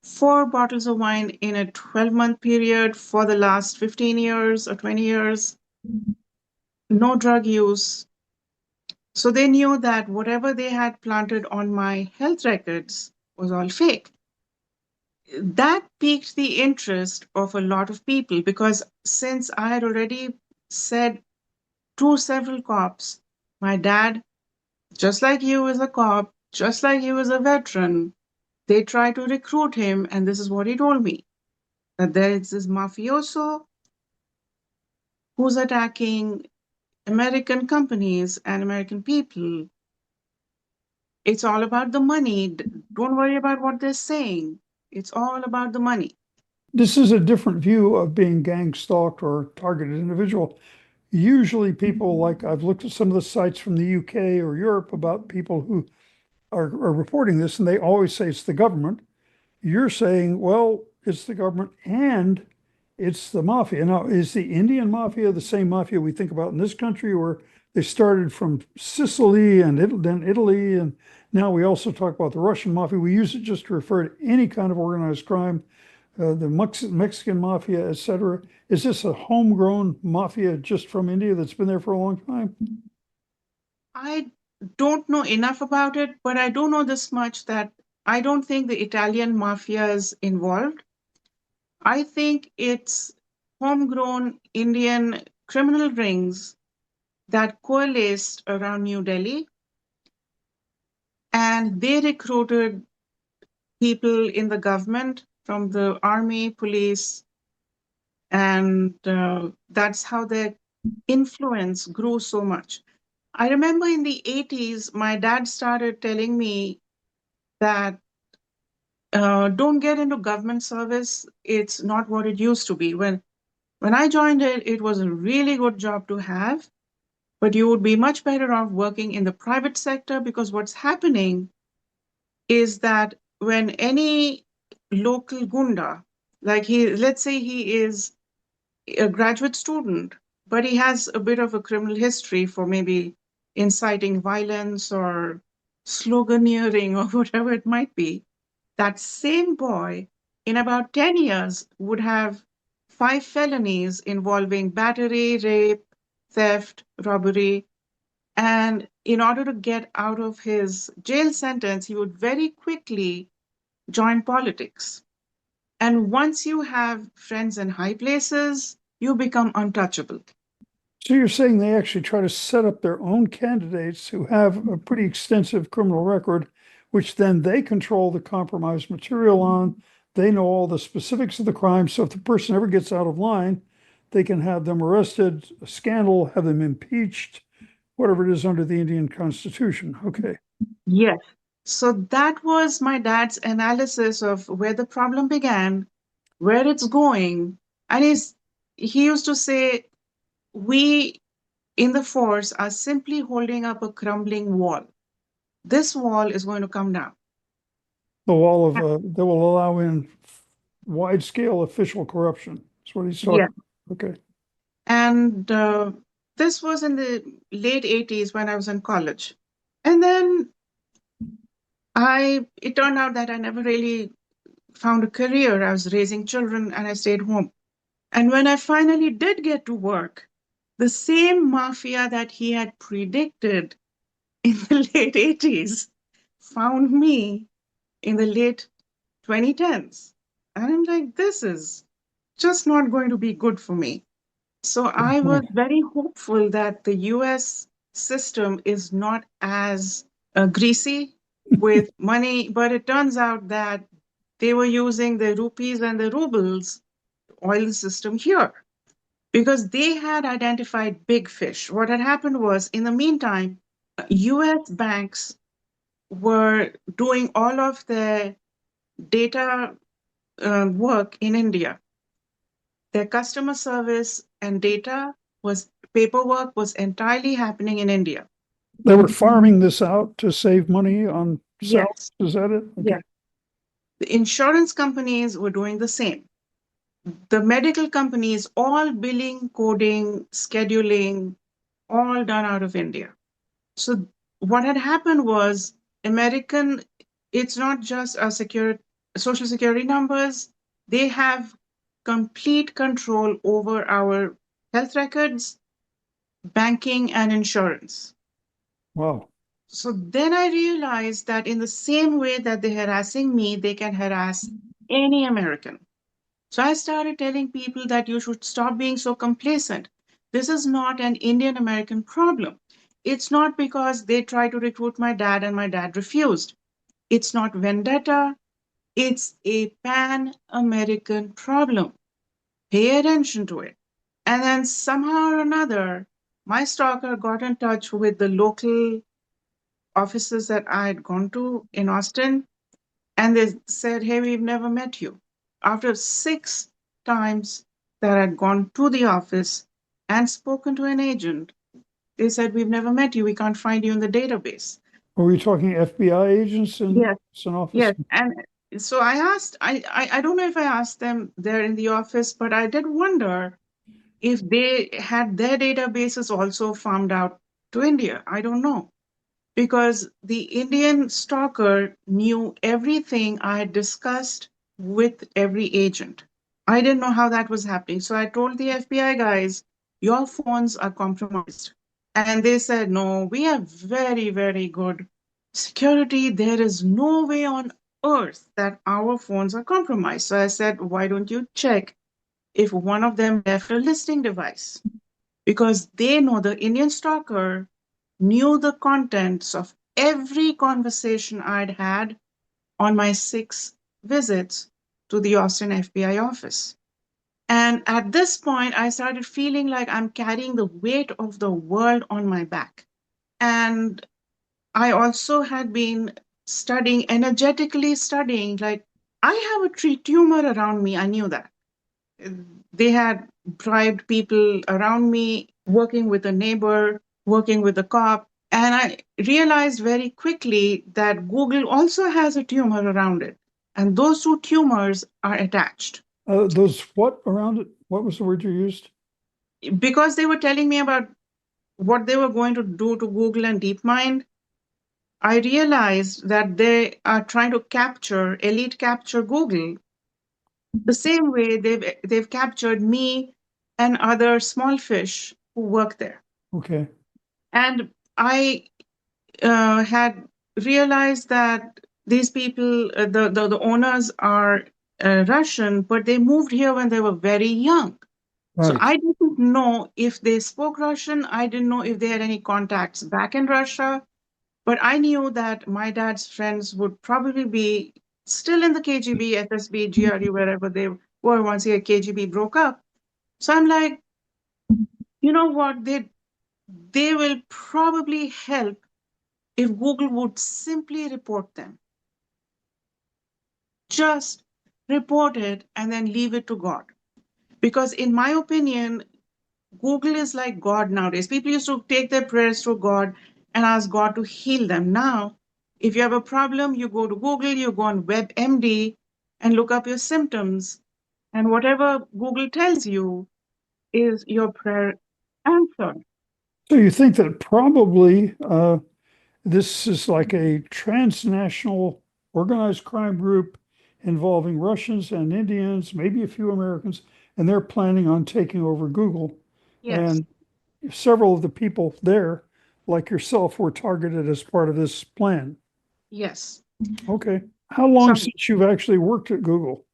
4 bottles of wine in a 12-month period for the last 15 years or 20 years, no drug use. So they knew that whatever they had planted on my health records was all fake. That piqued the interest of a lot of people, because since I had already said to several cops, my dad, just like you, is a cop, just like you, is a veteran. They tried to recruit him, and this is what he told me, that there is this mafioso who's attacking American companies and American people. It's all about the money. Don't worry about what they're saying. It's all about the money. This is a different view of being gang stalked or targeted individual. Usually people, like I've looked at some of the sites from the UK or Europe about people who are reporting this, and they always say it's the government. You're saying, well, it's the government and it's the mafia. Now, is the Indian mafia the same mafia we think about in this country, or they started from Sicily and then Italy, and now we also talk about the Russian mafia? We use it just to refer to any kind of organized crime, the Mexican mafia, etc. Is this a homegrown mafia just from India that's been there for a long time? I don't know enough about it, but I do know this much, that I don't think the Italian mafia is involved. I think it's homegrown Indian criminal rings that coalesced around New Delhi, and they recruited people in the government from the army, police, and that's how their influence grew so much. I remember in the 80s, my dad started telling me that don't get into government service. It's not what it used to be. When I joined it, it was a really good job to have, but you would be much better off working in the private sector, because what's happening is that when any local gunda, like let's say he is a graduate student, but he has a bit of a criminal history for maybe inciting violence or sloganeering or whatever it might be, that same boy in about 10 years would have 5 felonies involving battery, rape, theft, robbery. And in order to get out of his jail sentence, he would very quickly join politics. And once you have friends in high places, you become untouchable. So you're saying they actually try to set up their own candidates who have a pretty extensive criminal record, which then they control the compromised material on. They know all the specifics of the crime. So if the person ever gets out of line, they can have them arrested, a scandal, have them impeached, whatever it is under the Indian Constitution. Okay. Yes. So that was my dad's analysis of where the problem began, where it's going. And he used to say, we in the force are simply holding up a crumbling wall. This wall is going to come down. The wall of that will allow in wide scale official corruption. That's what he's Yeah. talking. Okay. And this was in the late 80s when I was in college. And then it turned out that I never really found a career. I was raising children and I stayed home. And when I finally did get to work, the same mafia that he had predicted in the late 80s found me in the late 2010s. And I'm like, this is just not going to be good for me. So I was very hopeful that the US system is not as greasy with money, but it turns out that they were using the rupees and the rubles oil system here because they had identified big fish. What had happened was, in the meantime, US banks were doing all of the data work in India. Their customer service and data was paperwork was entirely happening in India. They were farming this out to save money on salaries. Yes. Is that it? Okay. Yes. The insurance companies were doing the same. The medical companies, all billing, coding, scheduling, all done out of India. So what had happened was American, it's not just a social security numbers, they have complete control over our health records, banking, and insurance. Wow. So then I realized that in the same way that they're harassing me, they can harass any American. So I started telling people that you should stop being so complacent. This is not an Indian American problem. It's not because they tried to recruit my dad and my dad refused. It's not vendetta. It's a pan American problem. Pay attention to it. And then somehow or another, my stalker got in touch with the local offices that I had gone to in Austin. And they said, hey, we've never met you. After 6 times that I'd gone to the office and spoken to an agent, they said, we've never met you. We can't find you in the database. Were we talking FBI agents in Yes. an office? Yes. And so I asked, I don't know if I asked them there in the office, but I did wonder if they had their databases also farmed out to India. I don't know. Because the Indian stalker knew everything I had discussed with every agent. I didn't know how that was happening. So I told the FBI guys, your phones are compromised. And they said, no, we have very, very good security. There is no way on earth that our phones are compromised. So I said, why don't you check if one of them left a listening device? Because they know the Indian stalker knew the contents of every conversation I'd had on my 6 visits to the Austin FBI office. And at this point, I started feeling like I'm carrying the weight of the world on my back. And I also had been studying, energetically studying, like I have a tree tumor around me. I knew that. They had bribed people around me, working with a neighbor, working with a cop. And I realized very quickly that Google also has a tumor around it. And those two tumors are attached. Those what around it? What was the word you used? Because they were telling me about what they were going to do to Google and DeepMind, I realized that they are trying to elite capture Google the same way they've captured me and other small fish who work there. Okay. And I had realized that these people, the owners are Russian, but they moved here when they were very young. So Right. I didn't know if they spoke Russian. I didn't know if they had any contacts back in Russia. But I knew that my dad's friends would probably be still in the KGB, FSB, GRU, wherever they were once the KGB broke up. So I'm like, you know what? They will probably help if Google would simply report them. Just report it and then leave it to God. Because in my opinion, Google is like God nowadays. People used to take their prayers to God and ask God to heal them. Now, if you have a problem, you go to Google, you go on WebMD and look up your symptoms. And whatever Google tells you is your prayer answered. So you think that probably this is like a transnational organized crime group involving Russians and Indians, maybe a few Americans, and they're planning on taking over Google. Yes, And several of the people there, like yourself, were targeted as part of this plan. yes. Okay. How long So since you've actually worked at Google?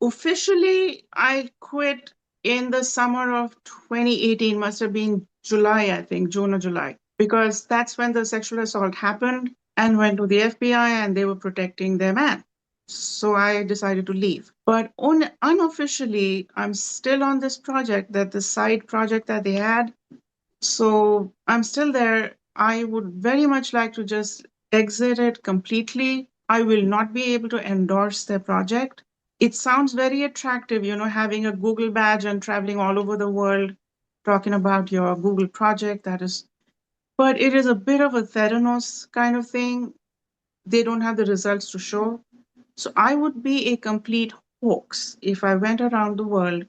officially, I quit in the summer of 2018, must have been July, I think, June or July, because that's when the sexual assault happened. and went to the FBI, and they were protecting their man. So I decided to leave. But unofficially, I'm still on this project, that the side project that they had. So I'm still there. I would very much like to just exit it completely. I will not be able to endorse their project. It sounds very attractive, having a Google badge and traveling all over the world, talking about your Google project. But it is a bit of a Theranos kind of thing. They don't have the results to show. So I would be a complete hoax if I went around the world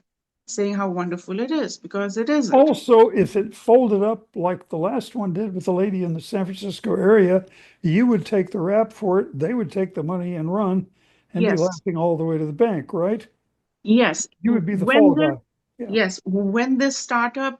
saying how wonderful it is, because it isn't. Also, if it folded up like the last one did with the lady in the San Francisco area, you would take the rap for it, they would take the money and run and be Yes, laughing all the way to the bank, right? yes. You would be the When fall this, guy. Yeah. yes, when this startup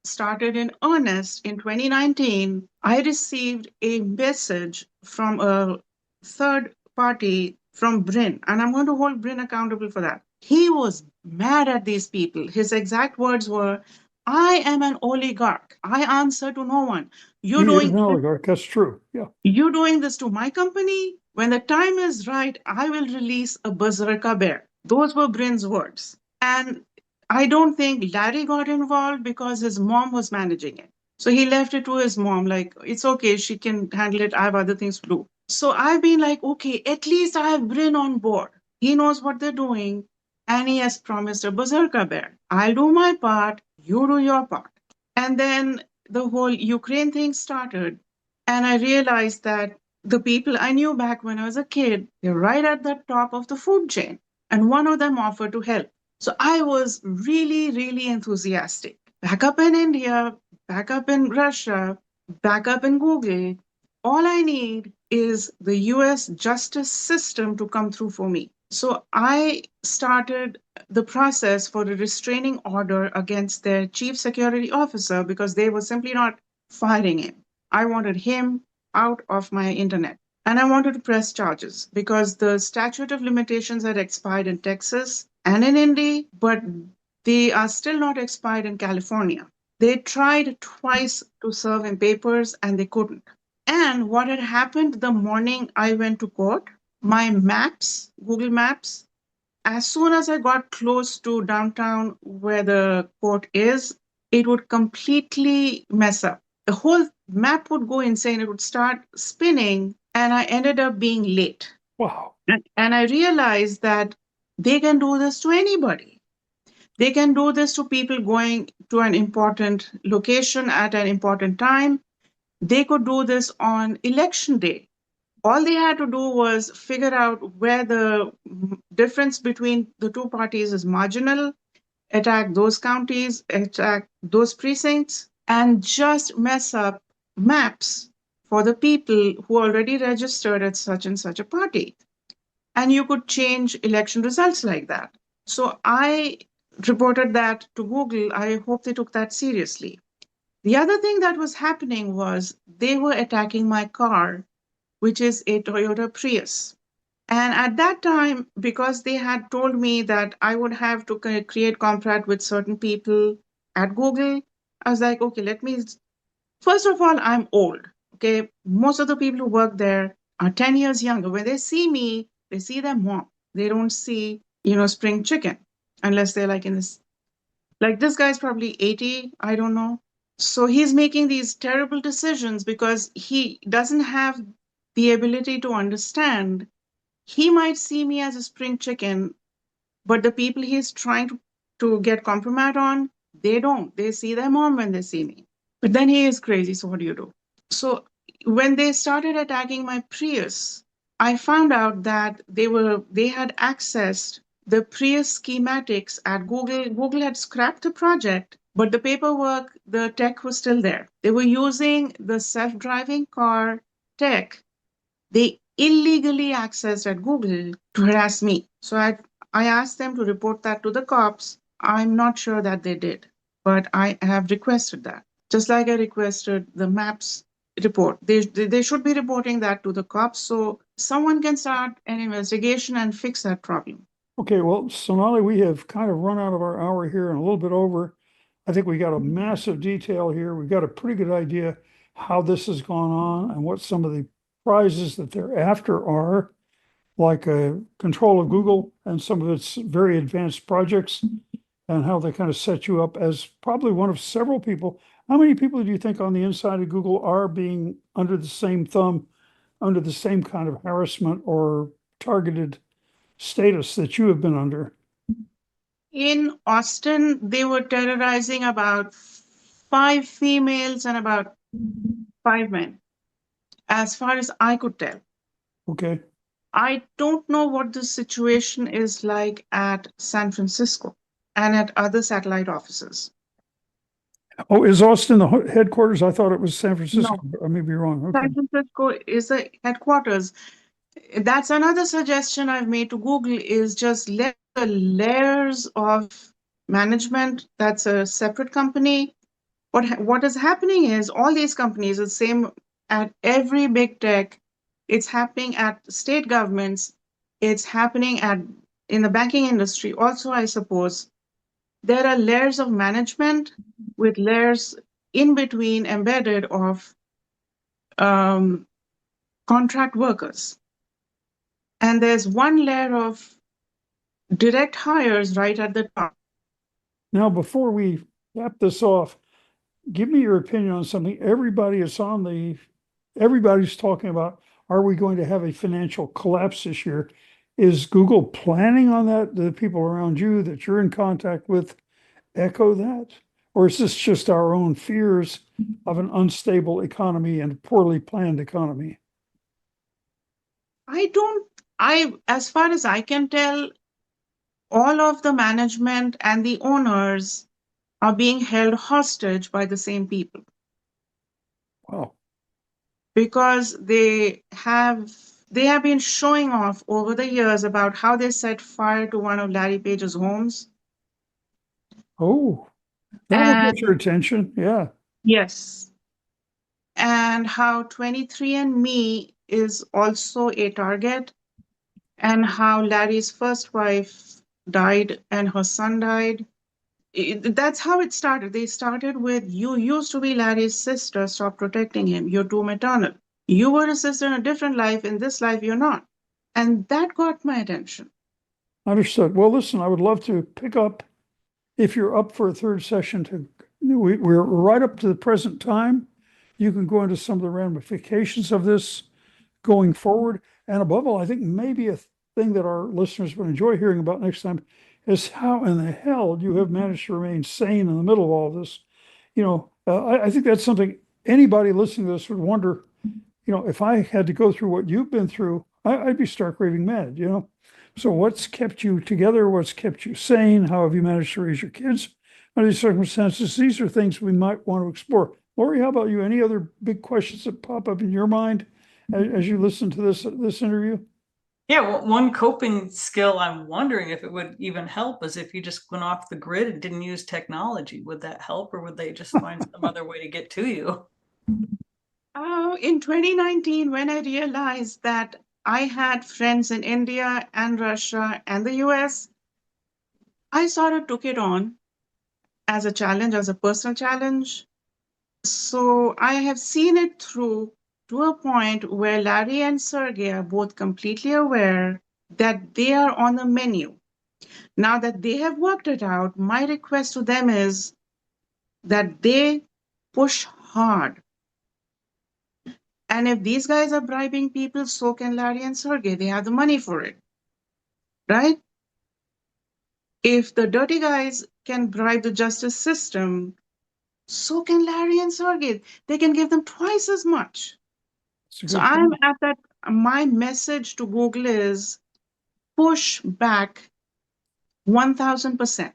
started in earnest in 2019, I received a message from a third party from Brin, and I'm going to hold Brin accountable for that. He was mad at these people. His exact words were, I am an oligarch. I answer to no one. You're He is doing an oligarch, that's true. Yeah. you doing this to my company? When the time is right, I will release a berserker bear. Those were Brin's words. And I don't think Larry got involved because his mom was managing it. So he left it to his mom, like, it's okay, she can handle it. I have other things to do. So I've been like, okay, at least I have Brin on board. He knows what they're doing. And he has promised a berserker bear. I'll do my part, you do your part. And then the whole Ukraine thing started. And I realized that the people I knew back when I was a kid, they're right at the top of the food chain. And one of them offered to help. So I was really, really enthusiastic. Back up in India, back up in Russia, back up in Google. All I need is the US justice system to come through for me. So I started the process for a restraining order against their chief security officer because they were simply not firing him. I wanted him out of my internet. And I wanted to press charges because the statute of limitations had expired in Texas and in India, but they are still not expired in California. They tried twice to serve him papers and they couldn't. And what had happened the morning I went to court, my maps, Google Maps, as soon as I got close to downtown where the court is, it would completely mess up. The whole map would go insane. It would start spinning, and I ended up being late. Wow. And I realized that they can do this to anybody. They can do this to people going to an important location at an important time. They could do this on election day. All they had to do was figure out where the difference between the two parties is marginal, attack those counties, attack those precincts, and just mess up maps for the people who already registered at such and such a party. And you could change election results like that. So I reported that to Google. I hope they took that seriously. The other thing that was happening was they were attacking my car, which is a Toyota Prius. And at that time, because they had told me that I would have to create contract with certain people at Google, I was like, okay, first of all, I'm old. Okay. Most of the people who work there are 10 years younger. When they see me, they see their mom. They don't see, spring chicken, unless they're like this guy's probably 80. I don't know. So he's making these terrible decisions because he doesn't have the ability to understand. He might see me as a spring chicken, but the people he's trying to get compromise on, they don't. They see their mom when they see me. But then he is crazy, so what do you do? So when they started attacking my Prius, I found out that they had accessed the Prius schematics at Google. Google had scrapped the project, but the paperwork, the tech was still there. They were using the self-driving car tech they illegally accessed at Google to harass me. So I asked them to report that to the cops. I'm not sure that they did, but I have requested that. Just like I requested the maps report. They should be reporting that to the cops so someone can start an investigation and fix that problem. Okay, well, Sonali, we have kind of run out of our hour here and a little bit over. I think we got a massive detail here. We've got a pretty good idea how this has gone on and what some of the prizes that they're after are like control of Google and some of its very advanced projects and how they kind of set you up as probably one of several people. How many people do you think on the inside of Google are being under the same thumb, under the same kind of harassment or targeted status that you have been under? In Austin, they were terrorizing about 5 females and about 5 men, as far as I could tell. Okay. I don't know what the situation is like at San Francisco and at other satellite offices. Oh, is Austin the headquarters? I thought it was San Francisco. No, I may be wrong. Okay. San Francisco is the headquarters. That's another suggestion I've made to Google is just let the layers of management, that's a separate company. What is happening is all these companies, the same at every big tech, it's happening at state governments, it's happening at in the banking industry also, I suppose. There are layers of management with layers in between embedded of um, contract workers. And there's one layer of direct hires right at the top. Now, before we wrap this off, give me your opinion on something. Everybody's talking about, are we going to have a financial collapse this year? Is Google planning on that? Do the people around you that you're in contact with echo that? Or is this just our own fears of an unstable economy and a poorly planned economy? As far as I can tell, all of the management and the owners are being held hostage by the same people Wow. because they have been showing off over the years about how they set fire to one of Larry Page's homes. Oh, that will get your And attention. Yeah. yes, and how 23andMe is also a target, and how Larry's first wife died and her son died. That's how it started. They started with, you used to be Larry's sister, stop protecting him. You're too maternal. You were a sister in a different life. In this life, you're not. And that got my attention. Understood. Well, listen, I would love to pick up if you're up for a third session we're right up to the present time. You can go into some of the ramifications of this going forward. And above all, I think maybe a thing that our listeners would enjoy hearing about next time is how in the hell you have managed to remain sane in the middle of all this. I think that's something anybody listening to this would wonder, if I had to go through what you've been through, I'd be stark raving mad. So what's kept you together? What's kept you sane? How have you managed to raise your kids under these circumstances? These are things we might want to explore. Lori, how about you? Any other big questions that pop up in your mind as you listen to this interview? Yeah, well, one coping skill I'm wondering if it would even help is if you just went off the grid and didn't use technology. Would that help, or would they just find some other way to get to you? In 2019, when I realized that I had friends in India and Russia and the US, I sort of took it on as a challenge, as a personal challenge. So I have seen it through to a point where Larry and Sergey are both completely aware that they are on the menu. Now that they have worked it out, my request to them is that they push hard. And if these guys are bribing people, so can Larry and Sergey. They have the money for it, right? If the dirty guys can bribe the justice system, so can Larry and Sergey. They can give them twice as much. So I'm at that. My message to Google is push back 1000%.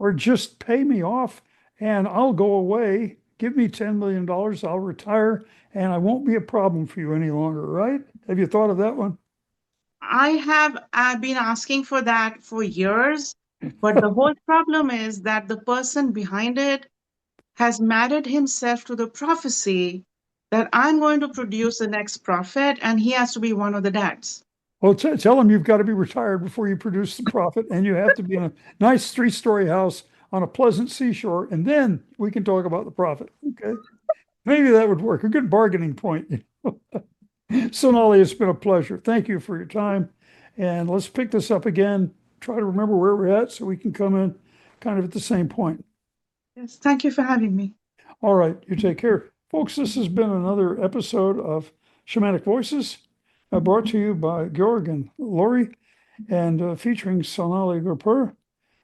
Or just pay me off and I'll go away. Give me $10 million. I'll retire and I won't be a problem for you any longer, right? Have you thought of that one? I've been asking for that for years, but the whole problem is that the person behind it has married himself to the prophecy that I'm going to produce the next prophet and he has to be one of the dads. Well, tell him you've got to be retired before you produce the profit and you have to be in a nice 3-story house on a pleasant seashore. And then we can talk about the profit. Okay. Maybe that would work. A good bargaining point. Sonali, it's been a pleasure. Thank you for your time. And let's pick this up again. Try to remember where we're at so we can come in kind of at the same point. Yes, thank you for having me. All right, you take care. Folks, this has been another episode of Shamanic Voices, brought to you by Georg and Lori, and featuring Sonali Gurpur.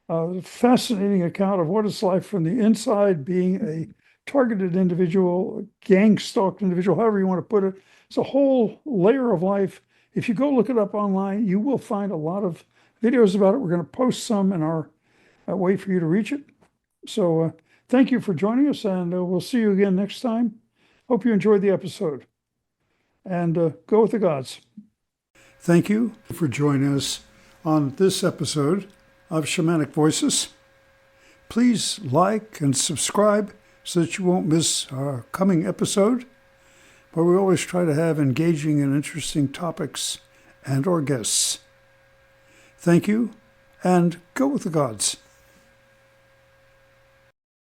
A fascinating account of what it's like from the inside, being a targeted individual, gang stalked individual, however you want to put it. It's a whole layer of life. If you go look it up online, you will find a lot of videos about it. We're going to post some in our way for you to reach it. So thank you for joining us, and we'll see you again next time. Hope you enjoyed the episode. And go with the gods. Thank you for joining us on this episode of Shamanic Voices. Please like and subscribe so that you won't miss our coming episode, where we always try to have engaging and interesting topics and or guests. Thank you, and go with the gods.